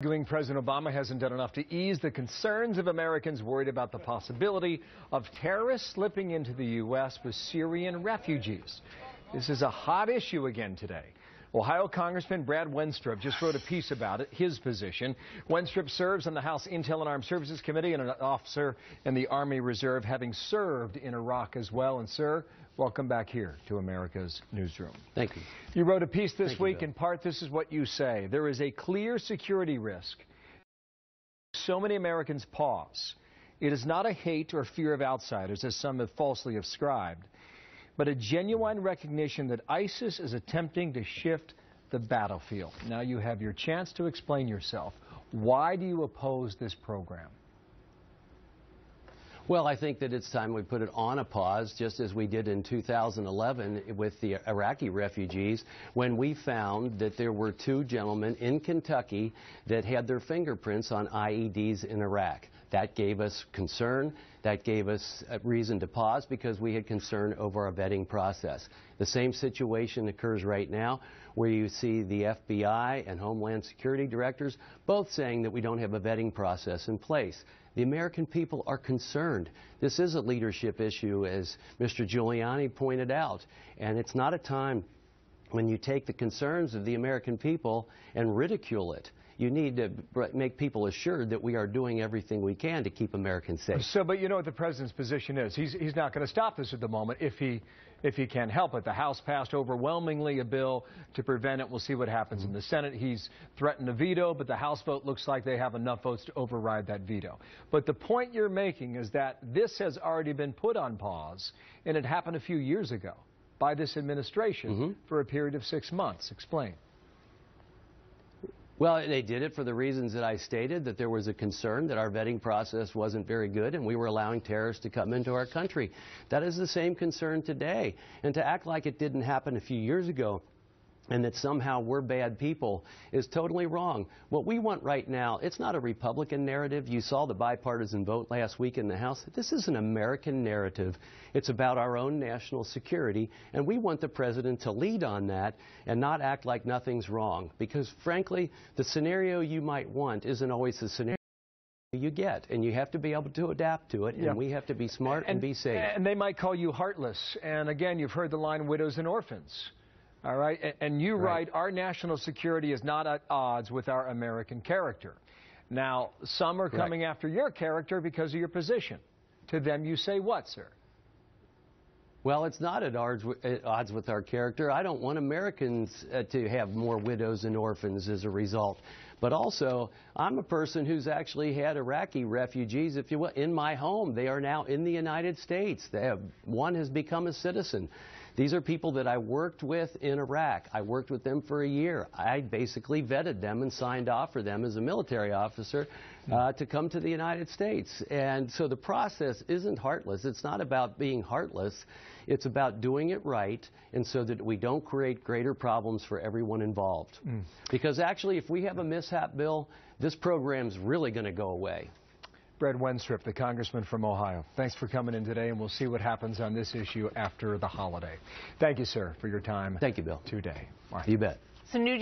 Arguing President Obama hasn't done enough to ease the concerns of Americans worried about the possibility of terrorists slipping into the U.S. with Syrian refugees. This is a hot issue again today. Ohio Congressman Brad Wenstrup just wrote a piece about it, his position. Wenstrup serves on the House Intel and Armed Services Committee and an officer in the Army Reserve, having served in Iraq as well. And, sir, welcome back here to America's Newsroom. Thank you. You wrote a piece this week. In part, this is what you say. There is a clear security risk. So many Americans pause. It is not a hate or fear of outsiders, as some have falsely ascribed, but a genuine recognition that ISIS is attempting to shift the battlefield. Now you have your chance to explain yourself. Why do you oppose this program? Well, I think that it's time we put it on a pause, just as we did in 2011 with the Iraqi refugees, when we found that there were two gentlemen in Kentucky that had their fingerprints on IEDs in Iraq. That gave us concern. That gave us a reason to pause because we had concern over our vetting process. The same situation occurs right now where you see the FBI and Homeland Security directors both saying that we don't have a vetting process in place. The American people are concerned. This is a leadership issue, as Mr. Giuliani pointed out, and it's not a time when you take the concerns of the American people and ridicule it. You need to make people assured that we are doing everything we can to keep Americans safe. So, but you know what the president's position is. He's not going to stop this at the moment if he can help it. The House passed overwhelmingly a bill to prevent it. We'll see what happens in the Senate. He's threatened a veto, but the House vote looks like they have enough votes to override that veto. But the point you're making is that this has already been put on pause, and it happened a few years ago by this administration for a period of 6 months. Explain. Well, they did it for the reasons that I stated, that there was a concern that our vetting process wasn't very good and we were allowing terrorists to come into our country. That is the same concern today. And to act like it didn't happen a few years ago and that somehow we're bad people is totally wrong. What we want right now, it's not a Republican narrative. You saw the bipartisan vote last week in the House. This is an American narrative. It's about our own national security, and we want the president to lead on that and not act like nothing's wrong. Because, frankly, the scenario you might want isn't always the scenario you get, and you have to be able to adapt to it, and we have to be smart and be safe. And they might call you heartless. And, again, you've heard the line widows and orphans. All right, and you write, our national security is not at odds with our American character. Now, some are coming after your character because of your position. To them, you say what, sir? Well, it's not at odds with our character. I don't want Americans to have more widows and orphans as a result. But also, I'm a person who's actually had Iraqi refugees, if you will, in my home. They are now in the United States. One has become a citizen. These are people that I worked with in Iraq. I worked with them for a year. I basically vetted them and signed off for them as a military officer to come to the United States. And so the process isn't heartless. It's not about being heartless. It's about doing it right, and so that we don't create greater problems for everyone involved. Because actually, if we have a mishap bill, this program's really going to go away. Brad Wenstrup, the congressman from Ohio. Thanks for coming in today, and we'll see what happens on this issue after the holiday. Thank you, sir, for your time. Thank you, Bill. Today. You bet. Some new